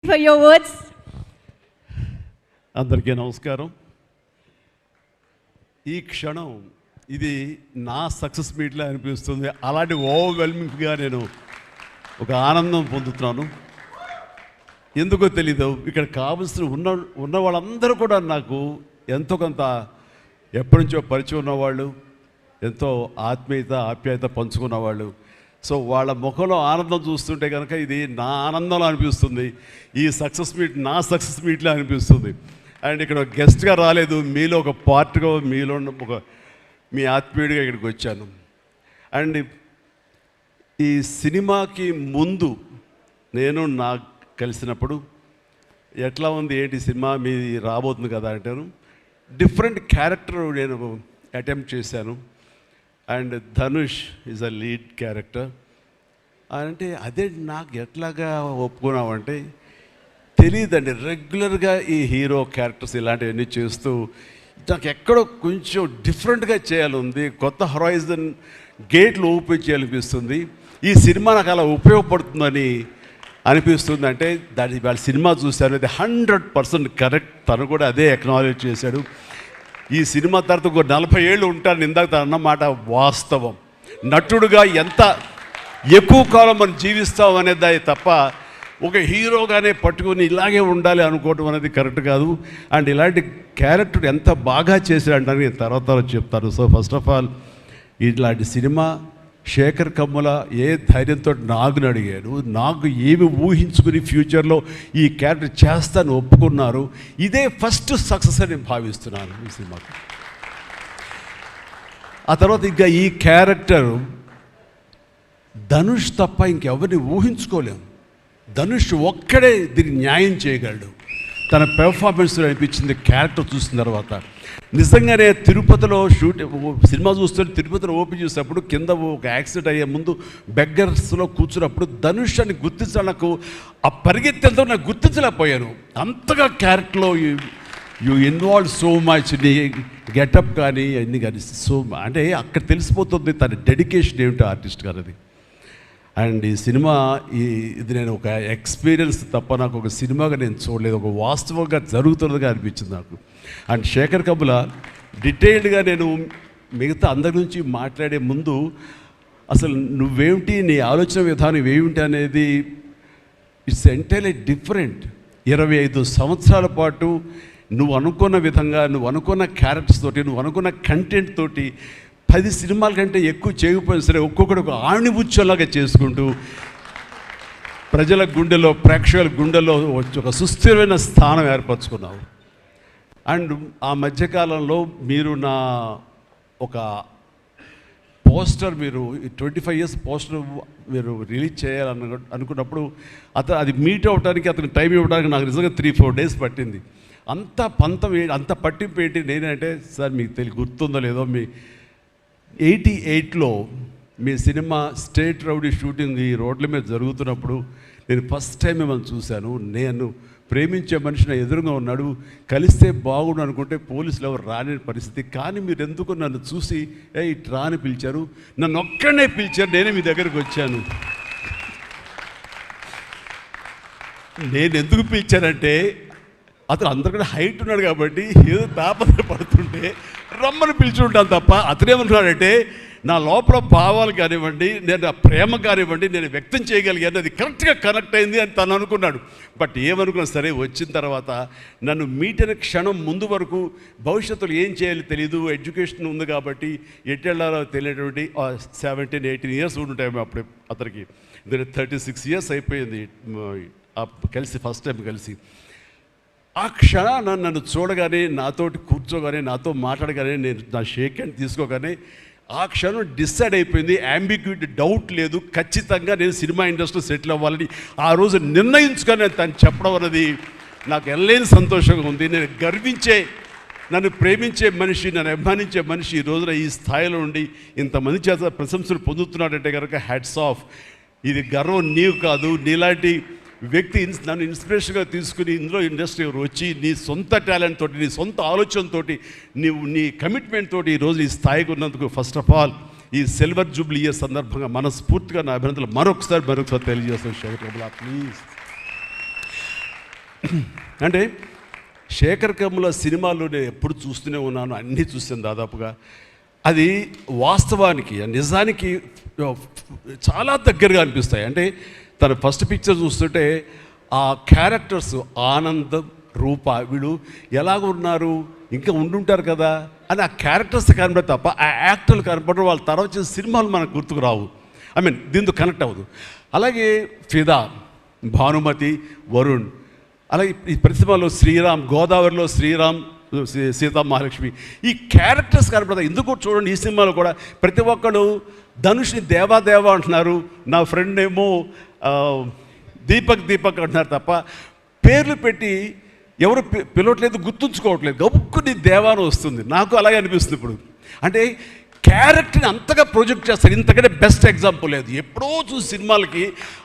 for your words. అందరికీ నమస్కారం. ఈ క్షణం ఇది నా సక్సెస్ మీట్లా అనిపిస్తుంది. అలాంటి ఓవర్వెల్మింగ్గా నేను ఒక ఆనందం పొందుతున్నాను. ఎందుకో తెలీదు, ఇక్కడ కావలసిన ఉన్న వాళ్ళందరూ కూడా నాకు ఎంతో కొంత ఎప్పటి నుంచో పరిచయం ఉన్నవాళ్ళు, ఎంతో ఆప్యాయత పంచుకున్నవాళ్ళు. సో వాళ్ళ ముఖంలో ఆనందం చూస్తుంటే కనుక ఇది నా ఆనందంలో అనిపిస్తుంది. ఈ సక్సెస్ మీట్ నా సక్సెస్ మీట్లా అనిపిస్తుంది. అండ్ ఇక్కడ గెస్ట్గా రాలేదు, మీలో ఒక పార్ట్గా, మీలో ఒక మీ ఆత్మీయుడిగా ఇక్కడికి వచ్చాను. అండ్ ఈ సినిమాకి ముందు నేను నాకు కలిసినప్పుడు ఎట్లా ఉంది ఏంటి సినిమా మీది రాబోతుంది కదా అంటాను. డిఫరెంట్ క్యారెక్టర్ నేను అటెంప్ట్ చేశాను. And Dhanush is a lead character. అంటే అదే నాకు ఎట్లాగా ఒప్పుకున్నామంటే తెలియదండి. రెగ్యులర్గా ఈ హీరో క్యారెక్టర్స్ ఇలాంటివన్నీ చేస్తూ నాకు ఎక్కడో కొంచెం డిఫరెంట్గా చేయాలి, కొత్త హొరైజన్ గేట్లు ఓపెన్ చేయాలనిపిస్తుంది. ఈ సినిమా నాకు అలా ఉపయోగపడుతుందని అనిపిస్తుంది. అంటే దాని వాళ్ళ సినిమా చూశాను, అది 100% కరెక్ట్. తను కూడా అదే అక్నాలెడ్జ్ చేశాడు. ఈ సినిమా తర్వాత ఒక 40 ఏళ్ళు ఉంటాను ఇందాక తను అన్నమాట వాస్తవం. నటుడుగా ఎంత ఎక్కువ కాలం మనం జీవిస్తాం అనేది తప్ప ఒక హీరోగానే పట్టుకుని ఇలాగే ఉండాలి అనుకోవడం అనేది కరెక్ట్ కాదు. అండ్ ఇలాంటి క్యారెక్టర్ ఎంత బాగా చేశాడంటే నేను తర్వాత చెప్తాను. సో ఫస్ట్ ఆఫ్ ఆల్ ఇలాంటి సినిమా శేఖర్ కమ్ముల ఏ ధైర్యంతో నాగుని అడిగాడు, నాకు ఏమి ఊహించుకుని ఫ్యూచర్లో ఈ క్యారెక్టర్ చేస్తాను ఒప్పుకున్నారు. ఇదే ఫస్ట్ సక్సెస్ అని నేను భావిస్తున్నాను ఈ సినిమాకి. ఆ తర్వాత ఇంకా ఈ క్యారెక్టర్ ధనుష్ తప్ప ఇంకెవరిని ఊహించుకోలేము. ధనుష్ ఒక్కడే దీనికి న్యాయం చేయగలడు. తన పెర్ఫార్మెన్స్లో అనిపించింది క్యారెక్టర్ చూసిన తర్వాత. నిజంగానే తిరుపతిలో సినిమా చూస్తుంటే తిరుపతిలో ఓపెన్ చేసినప్పుడు కింద ఒక యాక్సిడెంట్ అయ్యే ముందు బెగ్గర్స్లో కూర్చున్నప్పుడు ధనుష్ అని గుర్తించాలి. నాకు ఆ పరిగెత్తేంతో నాకు గుర్తించలేకపోయాను. అంతగా క్యారెక్టర్లో యూ ఇన్వాల్వ్ సో మచ్. నీ గెటప్ కానీ అన్నీ కానీ అంటే అక్కడ తెలిసిపోతుంది తన డెడికేషన్ ఏమిటో ఆర్టిస్ట్ గారిది. అండ్ ఈ సినిమా ఇది నేను ఒక ఎక్స్పీరియన్స్ తప్ప నాకు ఒక సినిమాగా నేను చూడలేదు, ఒక వాస్తవంగా జరుగుతున్నదిగా అనిపించింది నాకు. అండ్ శేఖర్ కమ్ముల డీటెయిల్డ్గా నేను మిగతా అందరి నుంచి మాట్లాడే ముందు అసలు నువ్వేమిటి, నీ ఆలోచన విధానం ఏమిటి అనేది ఇట్స్ ఎంటైర్లీ డిఫరెంట్. 25 సంవత్సరాల పాటు నువ్వు అనుకున్న విధంగా, నువ్వు అనుకున్న క్యారెక్టర్స్ తోటి, నువ్వు అనుకున్న కంటెంట్ తోటి 10 సినిమాల కంటే ఎక్కువ చేయకపోయినా సరే ఒక్కొక్కటి ఒక ఆణిముత్యంలాగా చేసుకుంటూ ప్రజల గుండెలో, ప్రేక్షకుల గుండెలో ఒక సుస్థిరమైన స్థానం ఏర్పరచుకున్నావు. అండ్ ఆ మధ్యకాలంలో మీరు నా ఒక పోస్టర్, మీరు 25 years పోస్టర్ మీరు రిలీజ్ చేయాలని అనుకున్నప్పుడు అది మీట్ అవ్వడానికి, అతనికి టైం ఇవ్వడానికి నాకు నిజంగా 3-4 days పట్టింది. అంత పంతం అంత పట్టింపు ఏంటి నేనంటే, సార్ మీకు గుర్తుందో లేదో, మీ 88లో మీ సినిమా స్టేట్ రౌడీ షూటింగ్ ఈ రోడ్ల మీద జరుగుతున్నప్పుడు నేను ఫస్ట్ టైం మిమ్మల్ని చూశాను. నేను ప్రేమించే మనిషి నా ఎదురుగా ఉన్నాడు, కలిస్తే బాగుండు అనుకుంటే పోలీసులు ఎవరు రాని పరిస్థితి. కానీ మీరు ఎందుకు నన్ను చూసి ఇట్రా అని పిలిచారు, నన్ను ఒక్కడనే పిలిచారు, నేనే మీ దగ్గరికి వచ్చాను. నేను ఎందుకు పిలిచానంటే అతను అందరికన్నా హైట్ ఉన్నాడు కాబట్టి ఏదో తాపత్రపడుతుంటే రమ్మని పిలిచుంటాను తప్ప అతనేమనుకున్నాడంటే నా లోపల భావాలు కానివ్వండి, నేను నా ప్రేమ కానివ్వండి నేను వ్యక్తం చేయగలిగాను, అది కరెక్ట్గా కనెక్ట్ అయింది అని తను అనుకున్నాడు. బట్ ఏమనుకున్నా సరే వచ్చిన తర్వాత నన్ను మీట్ అయిన క్షణం ముందు వరకు భవిష్యత్తులో ఏం చేయాలో తెలియదు, ఎడ్యుకేషన్ ఉంది కాబట్టి ఎట్టెళ్ళాలో తెలియనటువంటి 17-18 years ఉంటాయి అప్పుడు అతనికి. 36 years అయిపోయింది కలిసి, ఫస్ట్ టైం కలిసి. ఆ క్షణాన నన్ను చూడగానే, నాతోటి కూర్చోగానే, నాతో మాట్లాడగానే, నేను నా షేక్ హ్యాండ్ తీసుకోగానే ఆ క్షణం డిసైడ్ అయిపోయింది. అంబిగ్యూటీ, డౌట్ లేదు, ఖచ్చితంగా నేను సినిమా ఇండస్ట్రీలో సెటిల్ అవ్వాలని ఆ రోజు నిర్ణయించుకొని తను చెప్పడం అన్నది నాకు ఎనలేని సంతోషంగా ఉంది. నేను గర్వించే, నన్ను ప్రేమించే మనిషి, నన్ను అభిమానించే మనిషి ఈ రోజున ఈ స్థాయిలో ఉండి ఇంతమంది చేత ప్రశంసలు పొందుతున్నాడంటే కనుక హ్యాట్స్ ఆఫ్. ఇది గర్వం నీవు కాదు, నీలాంటి వ్యక్తి నన్ను ఇన్స్పిరేషన్గా తీసుకుని ఇందులో ఇండస్ట్రీ వచ్చి నీ సొంత టాలెంట్ తోటి, నీ సొంత ఆలోచనతో, నీ కమిట్మెంట్ తోటి ఈరోజు ఈ స్థాయికి ఉన్నందుకు ఫస్ట్ ఆఫ్ ఆల్ ఈ సిల్వర్ జూబ్లీ ఇయర్ సందర్భంగా మనస్ఫూర్తిగా నా అభినందనలు మరొకసారి తెలియజేస్తాను. శేఖర్ కమ్ముల ప్లీజ్. అంటే శేఖర్ కమ్ముల సినిమాలు నేను ఎప్పుడు చూస్తూనే ఉన్నాను, అన్నీ చూసాను దాదాపుగా. అది వాస్తవానికి నిజానికి చాలా దగ్గరగా అనిపిస్తాయి. అంటే తన ఫస్ట్ పిక్చర్ చూస్తుంటే ఆ క్యారెక్టర్స్ ఆనందం, రూప వీళ్ళు ఎలాగ ఉన్నారు, ఇంకా ఉండుంటారు కదా అని ఆ క్యారెక్టర్స్ కనబడి తప్ప ఆ యాక్టర్లు కనబడరు. వాళ్ళ తర్వాత చేసిన సినిమాలు మనకు గుర్తుకు రావు. దీంతో కనెక్ట్ అవ్వదు. అలాగే ఫిదా, భానుమతి, వరుణ్, అలాగే ఈ ప్రతిమలో శ్రీరామ్, గోదావరిలో శ్రీరామ్, సీతా మహాలక్ష్మి, ఈ క్యారెక్టర్స్ కనపడతాయి. ఎందుకు చూడండి, ఈ సినిమాలో కూడా ప్రతి ఒక్కరు ధనుష్ని దేవా అంటున్నారు, నా ఫ్రెండ్ ఏమో దీపక్ అంటున్నారు తప్ప పేర్లు పెట్టి ఎవరు పిలవట్లేదు, గుర్తుంచుకోవట్లేదు. గబుక్కుని దేవాను వస్తుంది. నాకు అలాగే అనిపిస్తుంది ఇప్పుడు. అంటే క్యారెక్టర్ని అంతగా ప్రొజెక్ట్ చేస్తారు. ఇంతకంటే బెస్ట్ ఎగ్జాంపుల్ లేదు. ఎప్పుడో చూసి సినిమాలకి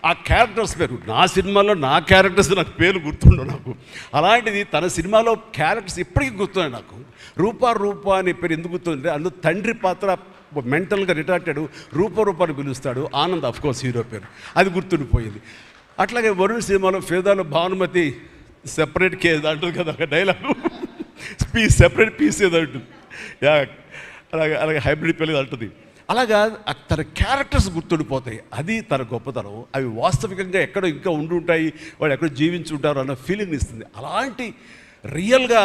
ఆ క్యారెక్టర్స్ పేరు, నా సినిమాలో నా క్యారెక్టర్స్ నాకు పేరు గుర్తుండవు నాకు. అలాంటిది తన సినిమాలో క్యారెక్టర్స్ ఇప్పటికీ గుర్తున్నాయి నాకు. రూప అనే పేరు ఎందుకు గుర్తుందంటే అందులో తండ్రి పాత్ర మెంటల్గా రిటార్టెడ్ రూపాన్ని పిలుస్తాడు. ఆనంద్ అఫ్కోర్స్ హీరో పేరు, అది గుర్తుండిపోయింది. అట్లాగే వరుణ్ సినిమాలో ఫిదాలో భానుమతి సెపరేట్ కేజ్ అంటుంది కదా ఒక డైలాగ్, సెపరేట్ పీస్ ఏదో అంటుంది. అలాగే హైబ్రిడ్ పెళ్ళి అంటుంది. అలాగా తన క్యారెక్టర్స్ గుర్తుండిపోతాయి. అది తన గొప్పతనం. అవి వాస్తవికంగా ఎక్కడో ఇంకా ఉండుంటాయి, వాళ్ళు ఎక్కడో జీవించుంటారు అన్న ఫీలింగ్ ఇస్తుంది. అలాంటి రియల్గా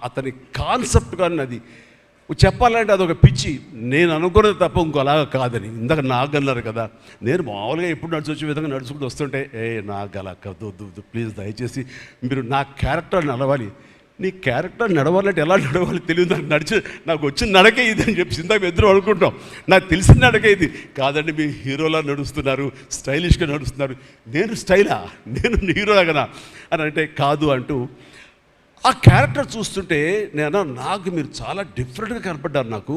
అతని కాన్సెప్ట్ కానీ అది చెప్పాలంటే అదొక పిచ్చి. నేను అనుకున్నది తప్ప ఇంకోలాగా కాదని. ఇందాక నాకు అన్నారు కదా, నేను మామూలుగా ఎప్పుడు వచ్చే విధంగా నడుచుకుంటూ వస్తుంటే నాకు అలా వద్దు ప్లీజ్, దయచేసి మీరు నా క్యారెక్టర్ నడవాలి. నీ క్యారెక్టర్ నడవాలంటే ఎలా నడవాలి తెలియదు నాకు. నాకు వచ్చిన నడకే ఇది అని చెప్పి ఇందాక ఎదురు అనుకుంటాం. నాకు తెలిసిన నడకే ఇది కాదండి, మీ హీరోలా నడుస్తున్నారు, స్టైలిష్గా నడుస్తున్నారు. నేను స్టైలా, నేను హీరోలాగనా అని అంటే కాదు అంటూ ఆ క్యారెక్టర్ చూస్తుంటే నాకు మీరు చాలా డిఫరెంట్గా కనపడ్డారు. నాకు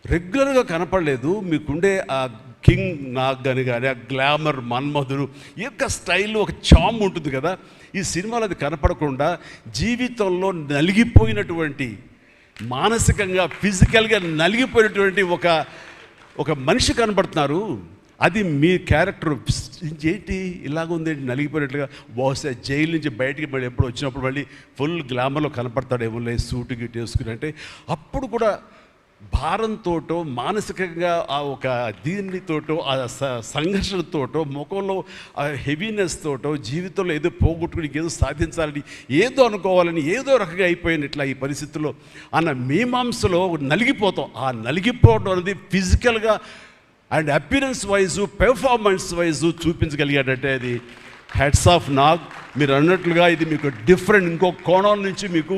రెగ్యులర్గా కనపడలేదు. మీకుండే ఆ కింగ్ నాగ్ కానీ ఆ గ్లామర్ మన్మధుడు యొక్క స్టైల్ ఒక చామ్ ఉంటుంది కదా. ఈ సినిమాలో అది కనపడకుండా జీవితంలో నలిగిపోయినటువంటి, మానసికంగా ఫిజికల్గా నలిగిపోయినటువంటి ఒక మనిషి కనపడుతున్నారు. అది మీ క్యారెక్టర్. ఏంటి ఇలాగుంది నలిగిపోయినట్లుగా, బహుశా జైలు నుంచి బయటికి మళ్ళీ ఎప్పుడు వచ్చినప్పుడు మళ్ళీ ఫుల్ గ్లామర్లో కనపడతాడేమో లేదు సూటు గిట్టు వేసుకుని. అంటే అప్పుడు కూడా భారంతోటో మానసికంగా ఆ ఒక దీనితోటో ఆ సంఘర్షణతోటో ముఖంలో ఆ హెవీనెస్ తోటో జీవితంలో ఏదో పోగొట్టుకుని ఏదో సాధించాలని ఏదో అనుకోవాలని ఏదో రకంగా అయిపోయినట్లా ఈ పరిస్థితుల్లో అన్న మీమాంసలో నలిగిపోతాం. ఆ నలిగిపోవడం అనేది ఫిజికల్గా and appearance wise performance wise చూపించగలిగాడంటే అది హెడ్స్ ఆఫ్ నాగ్. మీరు అన్నట్లుగా ఇది మీకు డిఫరెంట్, ఇంకో కోణం నుంచి మీకు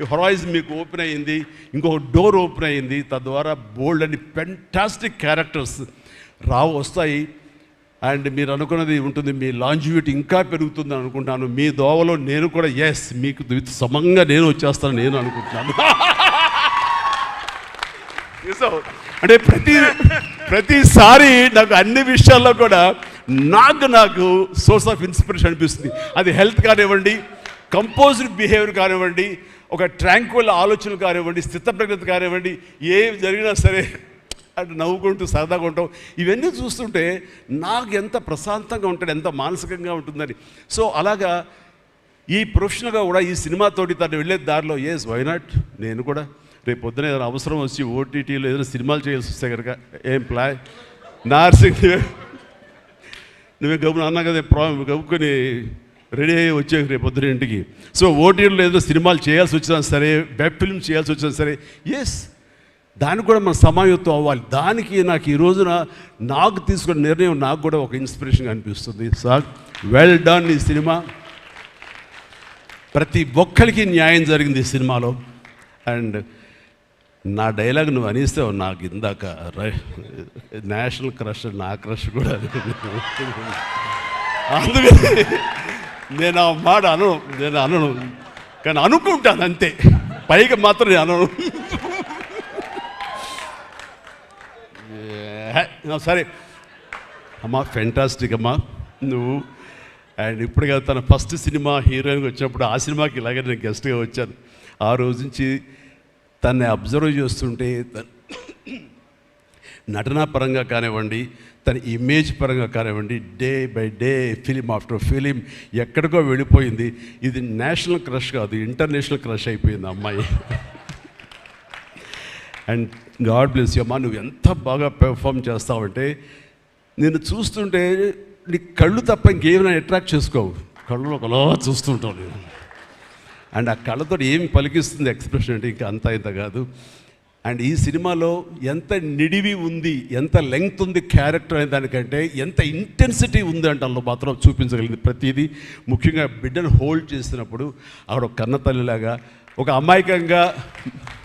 హొరైజన్ మీకు ఓపెన్ అయ్యింది, ఇంకొక డోర్ ఓపెన్ అయ్యింది. తద్వారా బోల్డ్ అని ఫెంటాస్టిక్ క్యారెక్టర్స్ వస్తాయి. అండ్ మీరు అనుకున్నది ఉంటుంది, మీ లాంజివిటీ ఇంకా పెరుగుతుందని అనుకుంటున్నాను. మీ దోవలో నేను కూడా మీకు సమంగా నేను వచ్చేస్తాను నేను అనుకుంటున్నాను. అంటే ప్రతిసారి నాకు అన్ని విషయాల్లో కూడా నాకు సోర్స్ ఆఫ్ ఇన్స్పిరేషన్ అనిపిస్తుంది. అది హెల్త్ కానివ్వండి, కంపోజ్డ్ బిహేవియర్ కానివ్వండి, ఒక ట్రాంక్విల్ ఆలోచనలు కానివ్వండి, స్థితప్రజ్ఞత కానివ్వండి, ఏం జరిగినా సరే అంటే నవ్వుకుంటూ సరదాగా ఉంటాం. ఇవన్నీ చూస్తుంటే నాకు ఎంత ప్రశాంతంగా ఉంటాడు, ఎంత మానసికంగా ఉంటుందని. సో అలాగా ఈ ప్రొఫెషనల్గా కూడా ఈ సినిమాతోటి తను వెళ్ళే దారిలో వై నాట్ నేను కూడా రేపు పొద్దున ఏదైనా అవసరం వచ్చి ఓటీటీలో ఏదైనా సినిమాలు చేయాల్సి వస్తే కనుక ఏం ప్లాన్ నార్సింగ్ నువ్వే గబున అన్నా కదా గబుకొని రెడీ అయ్యి వచ్చే రేపు పొద్దున ఇంటికి. సో ఓటీటీలో ఏదో సినిమాలు చేయాల్సి వచ్చినా సరే, వెబ్ ఫిల్మ్ చేయాల్సి వచ్చినా సరే, దానికి కూడా మనం సమాయుత్వం అవ్వాలి. దానికి నాకు ఈ రోజున నాకు తీసుకున్న నిర్ణయం నాకు కూడా ఒక ఇన్స్పిరేషన్గా అనిపిస్తుంది. Sir well done. ఈ సినిమా ప్రతి ఒక్కరికి న్యాయం జరిగింది ఈ సినిమాలో. అండ్ నా డైలాగ్ నువ్వు అనేస్తావు నాకు ఇందాక, నేషనల్ క్రష్, నా క్రష్ కూడా. అందుకని నేను ఆ మాట అనను కానీ అనుకుంటాను అంతే, పైకి మాత్రం నేను అనను. సరే అమ్మా, ఫెంటాస్టిక్ అమ్మా నువ్వు. అండ్ ఇప్పుడు కదా తన ఫస్ట్ సినిమా హీరోయిన్గా వచ్చినప్పుడు ఆ సినిమాకి ఇలాగే నేను గెస్ట్గా వచ్చాను. ఆ రోజు నుంచి తన్ని అబ్జర్వ్ చేస్తుంటే నటనా పరంగా కానివ్వండి, తన ఇమేజ్ పరంగా కానివ్వండి, day by day film after film ఎక్కడికో వెళ్ళిపోయింది. ఇది నేషనల్ క్రష్ కాదు, ఇంటర్నేషనల్ క్రష్ అయిపోయింది అమ్మాయి. అండ్ గాడ్ బ్లెస్ యూ అమ్మా, నువ్వు ఎంత బాగా పెర్ఫామ్ చేస్తావంటే నేను చూస్తుంటే నీ కళ్ళు తప్ప ఇంకేమైనా అట్రాక్ట్ చేసుకోవు, కళ్ళు ఒకలా చూస్తుంటావు నేను. అండ్ ఆ కళ్ళతో ఏం పలికిస్తుంది ఎక్స్ప్రెషన్ అంటే ఇంకా అంత ఇంత కాదు. అండ్ ఈ సినిమాలో ఎంత నిడివి ఉంది, ఎంత లెంగ్త్ ఉంది క్యారెక్టర్ అనే దానికంటే ఎంత ఇంటెన్సిటీ ఉంది అంటే అందులో మాత్రం చూపించగలిగింది ప్రతిదీ. ముఖ్యంగా బిడ్డను హోల్డ్ చేసినప్పుడు ఆవిడ ఒక కన్న తల్లిలాగా, ఒక అమాయకంగా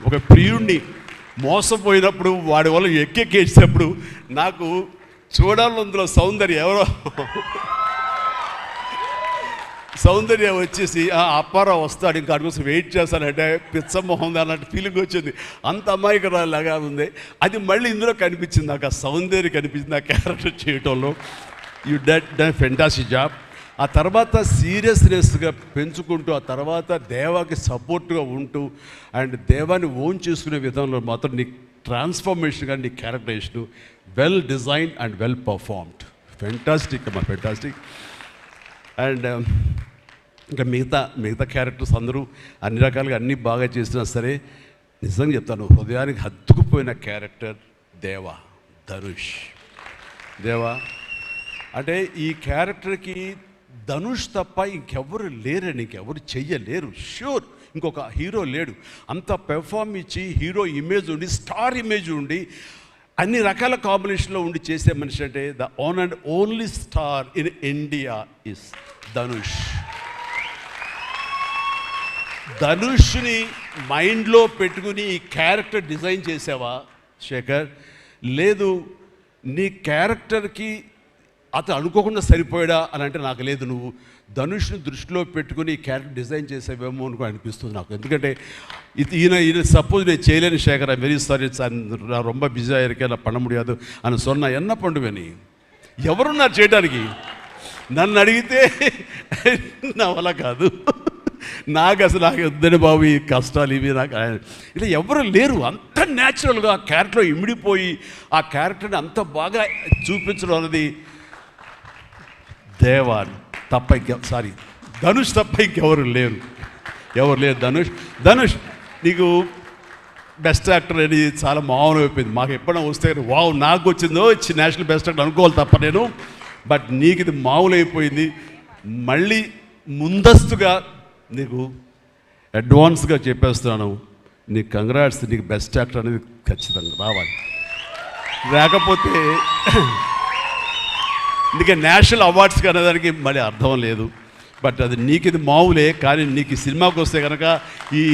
ఒక ప్రియుణ్ణి మోసపోయినప్పుడు వాడి వల్ల ఎక్కేసినప్పుడు నాకు చూడాలందులో సౌందర్య వచ్చేసి అప్పారావు వస్తాడు ఇంకా అటు కోసం వెయిట్ చేస్తానంటే పిచ్చమొహం అన్నట్టు ఫీలింగ్ వచ్చింది. అంత అమాయకురాలాగా ఉంది. అది మళ్ళీ ఇందులో కనిపించింది నాకు, ఆ సౌందర్య కనిపించింది ఆ క్యారెక్టర్ చేయటంలో. You done fantastic job. ఆ తర్వాత సీరియస్నెస్గా పెంచుకుంటూ, ఆ తర్వాత దేవాకి సపోర్ట్గా ఉంటూ అండ్ దేవాన్ని ఓన్ చేసుకునే విధంలో మాత్రం నీ ట్రాన్స్ఫర్మేషన్ కానీ నీ characterization well designed and well performed. Fantastic అమ్మా, ఫెంటాస్టిక్. అండ్ ఇంకా మిగతా క్యారెక్టర్స్ అందరూ అన్ని రకాలుగా అన్నీ బాగా చేసినా సరే నిజంగా చెప్తాను, హృదయానికి హత్తుకుపోయిన క్యారెక్టర్ ధనుష్. అంటే ఈ క్యారెక్టర్కి ధనుష్ తప్ప ఇంకెవరు లేరని, ఇంకెవరు చెయ్యలేరు. ష్యూర్ ఇంకొక హీరో లేడు. అంత పెర్ఫార్మ్ ఇచ్చి హీరో ఇమేజ్ ఉండి, స్టార్ ఇమేజ్ ఉండి, అన్ని రకాల కాంబినేషన్లో ఉండి చేసే మనిషి అంటే the one and only star in India is Dhanush. ధనుష్ని మైండ్లో పెట్టుకుని ఈ క్యారెక్టర్ డిజైన్ చేసావా శేఖర్? లేదు, నీ క్యారెక్టర్కి అతను అనుకోకుండా సరిపోయాడా అని అంటే నాకు లేదు. నువ్వు ధనుష్ని దృష్టిలో పెట్టుకుని క్యారెక్టర్ డిజైన్ చేసేవేమో అనుకో అనిపిస్తుంది నాకు. ఎందుకంటే ఈయన సపోజ్ నేను చేయలేని శేఖర్, ఐ వెరీ సారీ, நான் ரொம்ப பிஸியாக இருக்கேன், நான் பண்ண முடியாது అని சொன்னா என்ன பண்ணுவேని? ఎవరున్నారు చేయడానికి? నన్ను అడిగితే నా వల్ల కాదు, నాకు వద్దని బాబు ఈ కష్టాలు ఇవి నాకు ఇలా ఎవరు లేరు. అంత న్యాచురల్గా ఆ క్యారెక్టర్లో ఇమిడిపోయి ఆ క్యారెక్టర్ని అంత బాగా చూపించడం అనేది ధనుష్ తప్ప ఇంకెవరు లేరు. ధనుష్ నీకు బెస్ట్ యాక్టర్ అని చాలా మామూలు అయిపోయింది. మాకు ఎప్పుడైనా వస్తే వావ్ నాకు వచ్చిందో నేషనల్ బెస్ట్ యాక్టర్ అనుకోవాలి తప్ప నేను. బట్ నీకు ఇది మామూలు అయిపోయింది. మళ్ళీ ముందస్తుగా నీకు అడ్వాన్స్గా చెప్పేస్తున్నాను, నీకు కంగ్రాట్స్. నీకు బెస్ట్ యాక్టర్ అనేది ఖచ్చితంగా రావాలి. లేకపోతే నీకు నేషనల్ అవార్డ్స్కి అనేదానికి మళ్ళీ అర్థం లేదు. బట్ అది నీకు ఇది మామూలే, కానీ నీకు ఈ సినిమాకి వస్తే కనుక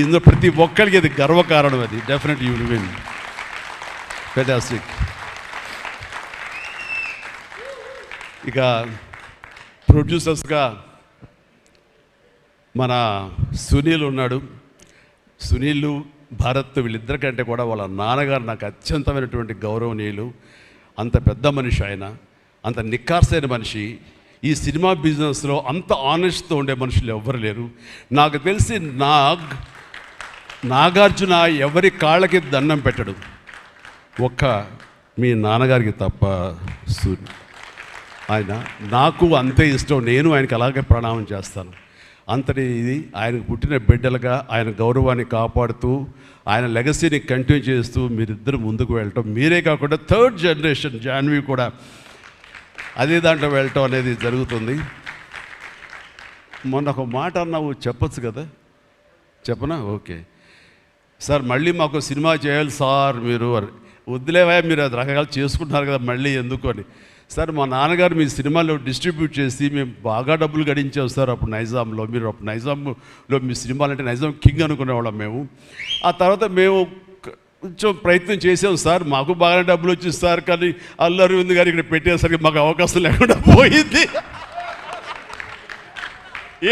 ఇందులో ప్రతి ఒక్కరికి అది గర్వకారణం. అది definite you will win. Fantastic. ఇక ప్రొడ్యూసర్స్గా మన సునీల్ ఉన్నాడు. సునీల్, భారత్ వీళ్ళిద్దరికంటే కూడా వాళ్ళ నాన్నగారు నాకు అత్యంతమైనటువంటి గౌరవనీయులు. అంత పెద్ద మనిషి ఆయన, అంత నిక్కార్సైన మనిషి. ఈ సినిమా బిజినెస్లో అంత ఆనెస్ట్తో ఉండే మనుషులు ఎవ్వరు లేరు నాకు తెలిసి. నాగార్జున ఎవరి కాళ్ళకి దండం పెట్టడు, ఒక్క మీ నాన్నగారికి తప్ప. ఆయన నాకు అంతే ఇష్టం, నేను ఆయనకి అలాగే ప్రణామం చేస్తాను. అంతటి ఇది ఆయనకు పుట్టిన బిడ్డలుగా ఆయన గౌరవాన్ని కాపాడుతూ ఆయన లెగసీని కంటిన్యూ చేస్తూ మీరిద్దరు ముందుకు వెళ్ళటం, మీరే కాకుండా థర్డ్ జనరేషన్ జాన్వి కూడా అదే దాంట్లో వెళ్ళటం అనేది జరుగుతుంది. మొన్న ఒక మాట అన్నావు, చెప్పచ్చు కదా? చెప్పనా? ఓకే సార్, మళ్ళీ మాకు సినిమా చేయాలి సార్. మీరు వద్దులేవా, మీరు అది రకరకాలు చేసుకుంటున్నారు కదా మళ్ళీ ఎందుకు అని. సార్ మా నాన్నగారు మీ సినిమాలో డిస్ట్రిబ్యూట్ చేసి మేము బాగా డబ్బులు గడించాం సార్ అప్పుడు నైజాంలో. మీరు అప్పుడు నైజాంలో మీ సినిమాలు అంటే నైజాం కింగ్ అనుకునేవాళ్ళం మేము. ఆ తర్వాత మేము కొంచెం ప్రయత్నం చేసాం సార్, మాకు బాగా డబ్బులు వచ్చింది సార్, కానీ అల్లు అరవింద్ గారు ఇక్కడ పెట్టేసరికి మాకు అవకాశం లేకుండా పోయింది.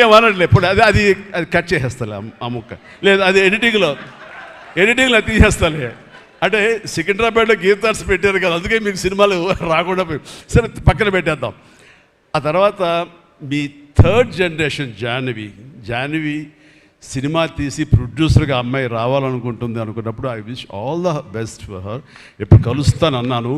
ఏమనట్లే ఇప్పుడు అది అది అది కట్ చేసేస్తాలే ఆ ముక్క, లేదు అది ఎడిటింగ్లో తీసేస్తాలే. అంటే సికింద్రాబాద్లో గీతార్స్ పెట్టారు కదా, అందుకే మీకు సినిమాలు రాకుండా పోయి సరే పక్కన పెట్టేద్దాం. ఆ తర్వాత మీ థర్డ్ జనరేషన్ జాహ్నవి సినిమా తీసి ప్రొడ్యూసర్గా అమ్మాయి రావాలనుకుంటుంది అనుకున్నప్పుడు I wish all the best for her. ఎప్పుడు కలుస్తాను అన్నాను.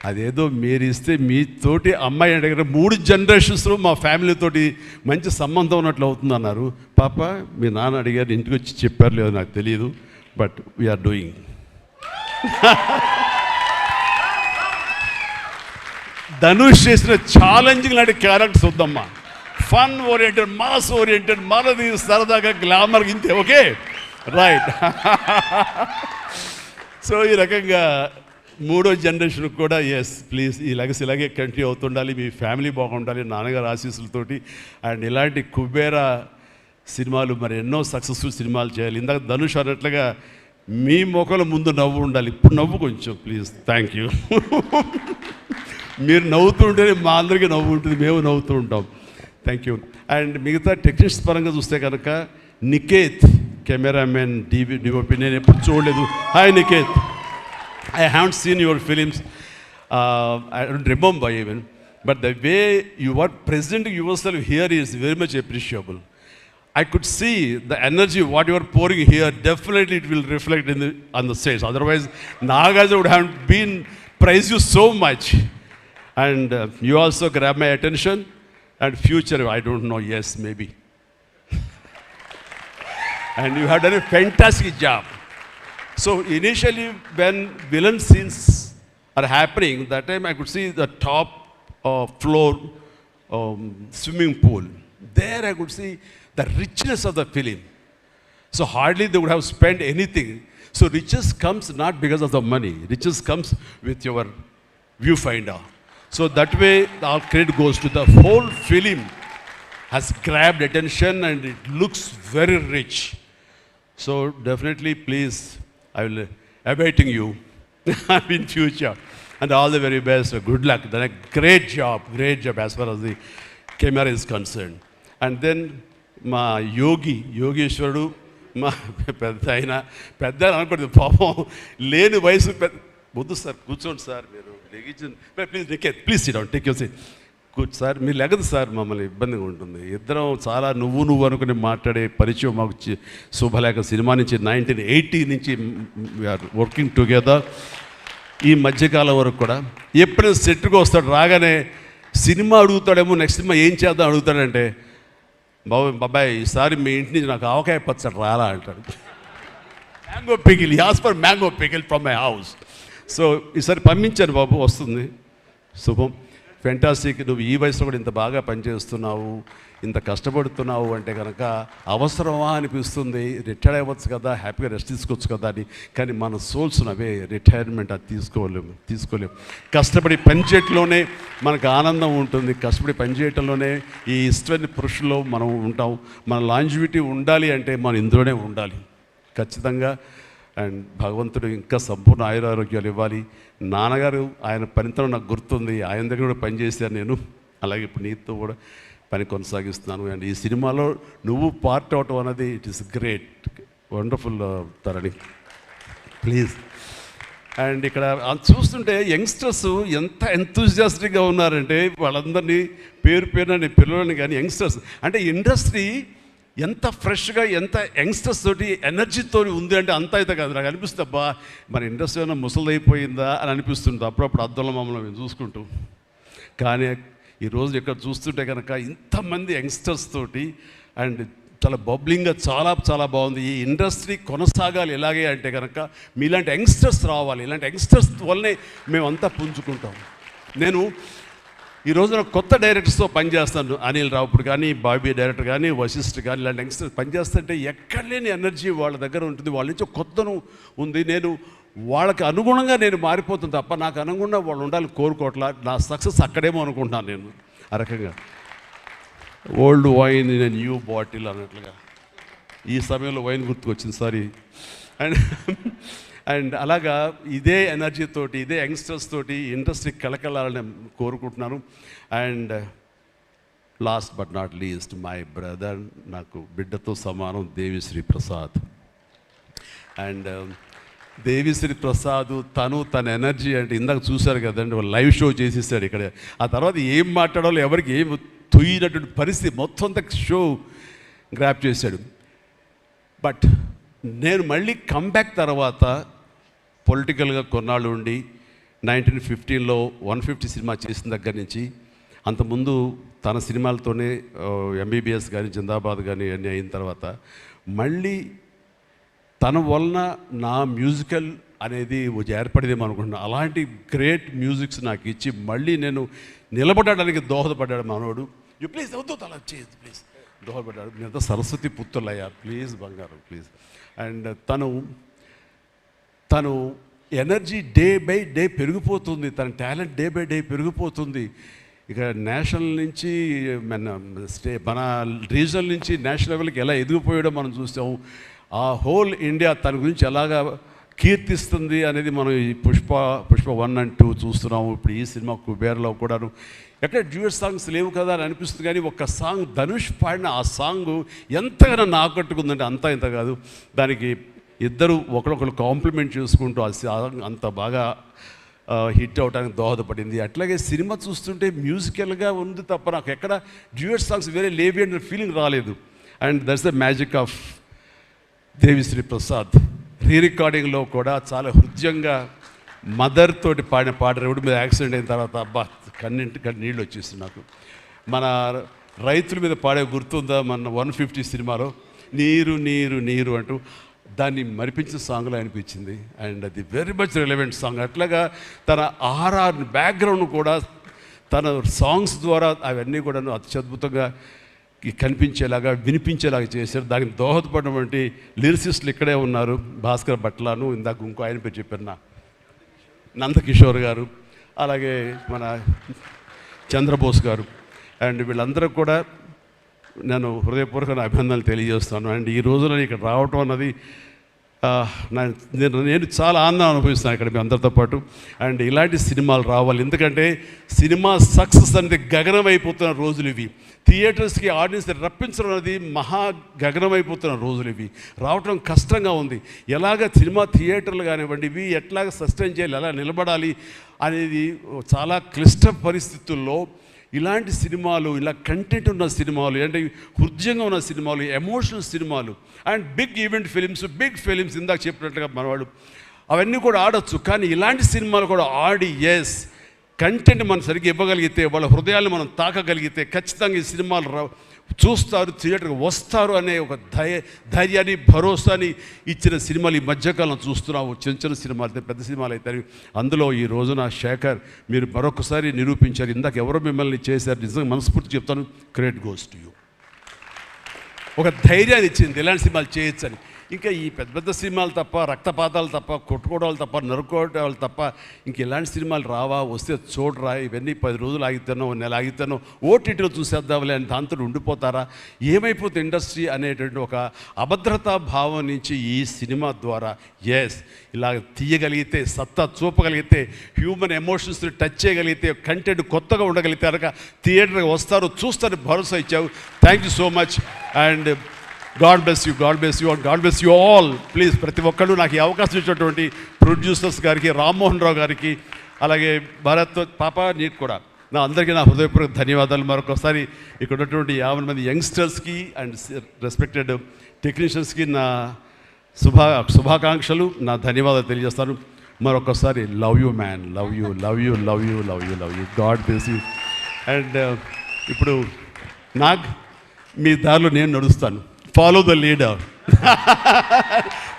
అదేదో మీరు ఇస్తే మీతోటి అమ్మాయి అడిగిన 3 జనరేషన్స్లో మా ఫ్యామిలీతోటి మంచి సంబంధం ఉన్నట్లు అవుతుంది అన్నారు. పాప మీ నాన్న అడిగారు, ఇంటికి వచ్చి చెప్పారు లేదో నాకు తెలియదు, బట్ వీఆర్ డూయింగ్. ధనుష్ చేసిన ఛాలెంజింగ్ లాంటి క్యారెక్టర్స్ వద్దమ్మా. ఫన్ ఓరియంటెడ్, మాస్ ఓరియంటెడ్, మనది సరదాగా గ్లామర్ ఇంతే. Okay, right. సో ఈ రకంగా 3వ జనరేషన్కి కూడా ఎస్ ప్లీజ్ ఈ లెగసీ ఇలాగే కంటిన్యూ అవుతుండాలి, మీ ఫ్యామిలీ బాగుండాలి నాన్నగారు ఆశీస్సులతోటి. అండ్ ఇలాంటి కుబేరా సినిమాలు మరి ఎన్నో సక్సెస్ఫుల్ సినిమాలు చేయాలి. ఇందాక ధనుష్ అన్నట్లుగా మీ మొక్కల ముందు నవ్వు ఉండాలి. ఇప్పుడు నవ్వు కొంచెం ప్లీజ్. Thank you. మీరు నవ్వుతూ ఉంటేనే మా అందరికీ నవ్వు ఉంటుంది, మేము నవ్వుతూ ఉంటాం. Thank you. అండ్ మిగతా టెక్నీషియన్స్ పరంగా చూస్తే కనుక నికేత్ కెమెరామెన్ డిఓపి నేను ఎప్పుడు చూడలేదు. Hi Niket, I haven't seen your films. I don't remember even. But the way you are presenting yourself here is very much appreciable. I could see the energy, what you are pouring here, definitely it will reflect on the stage. Otherwise, Nagaja would have been praised you so much. And you also grab my attention. And future, I don't know, yes, maybe. And you have done a fantastic job. So initially when villain scenes are happening, that time I could see the top floor swimming pool. There I could see the richness of the film. So hardly they would have spent anything. So riches comes not because of the money. Riches comes with your viewfinder. So that way all credit goes to the whole film has grabbed attention and it looks very rich. So definitely please, I will awaiting you in future, and all the very best. Good luck. Done a great job as far as the camera is concerned. And then మా యోగేశ్వరుడు మా పెద్ద అనుకోండి పాపం లేని వయసు వద్దు sir కూర్చోండి sir మీరు please sit down take your seat కూర్చో సార్ మీరు లెగదు సార్ మమ్మల్ని ఇబ్బందిగా ఉంటుంది ఇద్దరం చాలా నువ్వు అనుకుని మాట్లాడే పరిచయం మాకు శుభలేఖ సినిమా నుంచి 1980 నుంచి వీఆర్ వర్కింగ్ టుగెదర్. ఈ మధ్యకాలం వరకు కూడా ఎప్పుడైనా సెట్కి వస్తాడు రాగానే సినిమా అడుగుతాడేమో నెక్స్ట్ సినిమా ఏం చేద్దాం అడుగుతాడంటే బాబాయ్ ఈసారి మీ ఇంటి నుంచి నాకు ఆవకాయ పచ్చడి రాలా అంటాడు. Mango pickle, he asked for mango pickle from my house. So ఈసారి పంపించాను బాబు, వస్తుంది. శుభం, ఫెంటాస్టిక్. నువ్వు ఈ వయసులో కూడా ఇంత బాగా పనిచేస్తున్నావు, ఇంత కష్టపడుతున్నావు అంటే కనుక అవసరమా అనిపిస్తుంది. రిటైర్ అవ్వచ్చు కదా, హ్యాపీగా రెస్ట్ తీసుకోవచ్చు కదా అని. కానీ మన సోల్స్ అవే రిటైర్మెంట్ అది తీసుకోలేము. కష్టపడి పనిచేయటంలోనే మనకు ఆనందం ఉంటుంది, కష్టపడి పనిచేయటంలోనే ఈ ఇష్టమైన పురుషుల్లో మనం ఉంటాం. మన లాంజివిటీ ఉండాలి అంటే మనం ఇందులోనే ఉండాలి ఖచ్చితంగా. అండ్ భగవంతుడు ఇంకా సంపూర్ణ ఆయురారోగ్యాలు ఇవ్వాలి. నాన్నగారు ఆయన పనితనం నాకు గుర్తుంది, ఆయన దగ్గర కూడా పనిచేశాను నేను, అలాగే ఇప్పుడు నీతో కూడా పని కొనసాగిస్తున్నాను. అండ్ ఈ సినిమాలో నువ్వు పార్ట్ అవటం అనేది it is great, wonderful Tharani, please. And ఇక్కడ చూస్తుంటే యంగ్స్టర్స్ ఎంత ఎంతూజియాస్టిక్గా ఉన్నారంటే వాళ్ళందరినీ పేరున నేను పిల్లలని కానీ యంగ్స్టర్స్ అంటే ఇండస్ట్రీ ఎంత ఫ్రెష్గా ఎంత యంగ్స్టర్స్ తోటి ఎనర్జీతో ఉంది అంటే అంత అయితే కాదు. నాకు అనిపిస్తుంది అబ్బా మన ఇండస్ట్రీ ఏమైనా ముసలిదైపోయిందా అని అనిపిస్తుంది అప్పుడప్పుడు అద్దంలో మమ్మల్ని మేము చూసుకుంటూ. కానీ ఈరోజు ఇక్కడ చూస్తుంటే కనుక ఇంతమంది యంగ్స్టర్స్ తోటి అండ్ చాలా బబ్లింగ్గా చాలా బాగుంది. ఈ ఇండస్ట్రీ కొనసాగాలి ఎలాగే అంటే కనుక మీలాంటి యంగ్స్టర్స్ రావాలి. ఇలాంటి యంగ్స్టర్స్ వల్లనే మేమంతా పుంజుకుంటాం. నేను ఈ రోజున కొత్త డైరెక్టర్స్తో పనిచేస్తాను, అనిల్ రావుపూడి కానీ, బాబీ డైరెక్టర్ కానీ, వశిష్ఠ్ కానీ, ఇలాంటి యంగ్స్టర్స్ పనిచేస్తుంటే ఎక్కడ లేని ఎనర్జీ వాళ్ళ దగ్గర ఉంటుంది, వాళ్ళ నుంచి కొత్తను ఉంది. నేను వాళ్ళకి అనుగుణంగా నేను మారిపోతుంది తప్ప నాకు అనుగుణంగా వాళ్ళు ఉండాలి కోరుకోవట్లా. నా సక్సెస్ అక్కడేమో అనుకుంటున్నాను నేను. ఆ రకంగా old wine in a new bottle అన్నట్లుగా ఈ సమయంలో వైన్ గుర్తుకొచ్చింది, సారీ. అండ్ అలాగా ఇదే ఎనర్జీతోటి ఇదే యంగ్స్టర్స్ తోటి ఇండస్ట్రీ కలకలాలని కోరుకుంటున్నాను. And last but not least my brother, నాకు బిడ్డతో సమానం, దేవిశ్రీ ప్రసాద్. అండ్ దేవిశ్రీ ప్రసాద్ తన ఎనర్జీ అంటే ఇందాక చూశారు కదండి, లైవ్ షో చేసేసాడు ఇక్కడ. ఆ తర్వాత ఏం మాట్లాడాలో ఎవరికి ఏం తుయ్యినటువంటి పరిస్థితి మొత్తం అంతా షో గ్రాప్ చేశాడు. బట్ నేను మళ్ళీ కంబ్యాక్ తర్వాత పొలిటికల్గా కొన్నాళ్ళు ఉండి 1915లో 150 సినిమా చేసిన దగ్గర నుంచి, అంతకుముందు తన సినిమాలతోనే ఎంబీబీఎస్ కానీ జిందాబాద్ కానీ అన్నీ అయిన తర్వాత మళ్ళీ తన వలన నా మ్యూజికల్ అనేది ఏర్పడేదేమో అనుకుంటున్నాను. అలాంటి గ్రేట్ మ్యూజిక్స్ నాకు ఇచ్చి మళ్ళీ నేను నిలబడడానికి దోహదపడ్డాడు మనోడు. యూ ప్లీజ్ వద్దు అలా చేయదు ప్లీజ్, దోహదపడ్డాడు. నేను సరస్వతి పుత్రులయ్యా ప్లీజ్ బంగారం ప్లీజ్. అండ్ తను ఎనర్జీ డే బై డే పెరిగిపోతుంది, తన టాలెంట్ డే బై డే పెరిగిపోతుంది. ఇక నేషనల్ నుంచి మన రీజనల్ నుంచి నేషనల్ లెవెల్కి ఎలా ఎదిగిపోయాడో మనం చూసాము. ఆ హోల్ ఇండియా తన గురించి ఎలాగా కీర్తిస్తుంది అనేది మనం ఈ పుష్ప 1 and 2 చూస్తున్నాము. ఇప్పుడు ఈ సినిమా కుబేర్లో కూడాను ఎక్కడ డ్యూయట్ సాంగ్స్ లేవు కదా అని అనిపిస్తుంది, కానీ ఒక సాంగ్ ధనుష్ పాడిన ఆ సాంగ్ ఎంతగానో ఆకట్టుకుందంటే అంతా ఇంత కాదు. దానికి ఇద్దరు ఒకరొకరు కాంప్లిమెంట్ చేసుకుంటూ ఆ సాంగ్ అంత బాగా హిట్ అవడానికి దోహదపడింది. అట్లాగే సినిమా చూస్తుంటే మ్యూజికల్గా ఉంది తప్ప నాకు ఎక్కడ డ్యూయట్ సాంగ్స్ వేరే లేవి అనే ఫీలింగ్ రాలేదు. And that's the magic of Devi Sri Prasad. రికార్డింగ్లో కూడా చాలా హృదయంగా మదర్ తోటి పాడిన పాట రోడ్డు మీద యాక్సిడెంట్ అయిన తర్వాత అబ్బా కన్నింటికి నీళ్ళు వచ్చేస్తుంది నాకు. మన రైతుల మీద పాడే గుర్తుందా మన 150 సినిమాలో నీరు నీరు నీరు అంటూ దాన్ని మరిపించిన సాంగ్లో అనిపించింది. అండ్ అది వెరీ మచ్ రిలవెంట్ సాంగ్. అట్లాగా తన ఆర్ఆర్ బ్యాక్గ్రౌండ్ కూడా తన సాంగ్స్ ద్వారా అవన్నీ కూడా అత్యద్భుతంగా కనిపించేలాగా వినిపించేలాగా చేశారు. దానికి దోహదపడినటువంటి లిరిసిస్టులు ఇక్కడే ఉన్నారు. భాస్కర్ భట్లాను, ఇందాక ఇంకో ఆయన పేరు చెప్పారు నందకిషోర్ గారు, అలాగే మన చంద్రబోస్ గారు. అండ్ వీళ్ళందరూ కూడా నేను హృదయపూర్వక అభినందనలు తెలియజేస్తాను. అండ్ ఈ రోజున ఇక్కడ రావటం అన్నది నేను చాలా ఆనందం అనుభవిస్తాను ఇక్కడ మీ అందరితో పాటు. అండ్ ఇలాంటి సినిమాలు రావాలి, ఎందుకంటే సినిమా సక్సెస్ అనేది గగనమైపోతున్న రోజులు ఇవి. థియేటర్స్కి ఆడియన్స్ రప్పించడం అనేది మహా గగనమైపోతున్న రోజులు ఇవి. రావటం కష్టంగా ఉంది. ఎలాగ సినిమా థియేటర్లు కానివ్వండి ఇవి ఎట్లాగ సస్టైన్ చేయాలి, ఎలా నిలబడాలి అనేది చాలా క్లిష్ట పరిస్థితుల్లో ఇలాంటి సినిమాలు, ఇలా కంటెంట్ ఉన్న సినిమాలు, అంటే హృదయంగా ఉన్న సినిమాలు, ఎమోషనల్ సినిమాలు and big event films, big films ఇందాక చెప్పినట్టుగా మనవాడు అవన్నీ కూడా ఆడొచ్చు. కానీ ఇలాంటి సినిమాలు కూడా ఆడి ఎస్ కంటెంట్ మనం సరిగ్గా ఇవ్వగలిగితే, వాళ్ళ హృదయాన్ని మనం తాకగలిగితే ఖచ్చితంగా ఈ సినిమాలు చూస్తారు, థియేటర్కి వస్తారు అనే ఒక ధైర్యాన్ని భరోసాని ఇచ్చిన సినిమాలు ఈ మధ్యకాలం చూస్తున్నాము. చిన్న చిన్న సినిమాలు అయితే పెద్ద సినిమాలు అవుతాయి. అందులో ఈ రోజున శేఖర్ మీరు మరొకసారి నిరూపించారు. ఇందాక ఎవరో మిమ్మల్ని చేశారు, నిజంగా మనస్ఫూర్తి చెప్తాను, క్రెడిట్ గోస్ టు యూ. ఒక ధైర్యాన్ని ఇచ్చింది ఇలాంటి సినిమాలు చేయొచ్చని. ఇంకా ఈ పెద్ద పెద్ద సినిమాలు తప్ప, రక్తపాతాలు తప్ప, కొట్టుకోవడాలు తప్ప, నరుకోవడాలు తప్ప ఇంక ఇలాంటి సినిమాలు రావా, వస్తే చూడరా, ఇవన్నీ 10 రోజులు ఆగితేనో నెల ఆగితేనో ఓటీటీలో చూసేద్దాంలే అని దాంతో ఉండిపోతారా, ఏమైపోతుంది ఇండస్ట్రీ అనేటువంటి ఒక అభద్రతా భావం నుంచి ఈ సినిమా ద్వారా ఎస్ ఇలా తీయగలిగితే, సత్తా చూపగలిగితే, హ్యూమన్ ఎమోషన్స్ని టచ్ చేయగలిగితే, కంటెంట్ కొత్తగా ఉండగలిగితే కనుక థియేటర్కి వస్తారు, చూస్తారు భరోసా ఇచ్చావు. Thank you so much. And God bless you, God bless you, and God bless you all. Please ప్రతి ఒక్కళ్ళు నాకు ఈ అవకాశం ఇచ్చినటువంటి ప్రొడ్యూసర్స్ గారికి, రామ్మోహన్ రావు గారికి, అలాగే భారత్ పాప నీకు కూడా అందరికీ నా హృదయపూర్వక ధన్యవాదాలు. మరొకసారి ఇక్కడ ఉన్నటువంటి 50 మంది యంగ్స్టర్స్కి అండ్ రెస్పెక్టెడ్ టెక్నీషియన్స్కి నా శుభాకాంక్షలు, నా ధన్యవాదాలు తెలియజేస్తాను. మరొకసారి love you man, love you, love you, love you, love you, love you. God bless you. And ఇప్పుడు మీ దారిలో నేను నడుస్తాను. Follow the leader.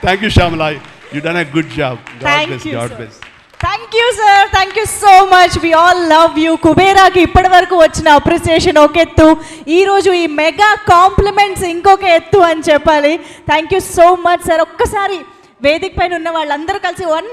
Thank you Shyamala, you done a good job. God bless, God bless. Thank you sir, thank you so much. We all love you. కుబేరాకి ఇప్పటి వరకు వచ్చిన appreciation ఒక ఎత్తు, ఈరోజు ఈ మెగా కాంప్లిమెంట్స్ ఇంకొక ఎత్తు అని చెప్పాలి. Thank you so much sir. ఒక్కసారి వేదిక పైన ఉన్న వాళ్ళందరూ కలిసి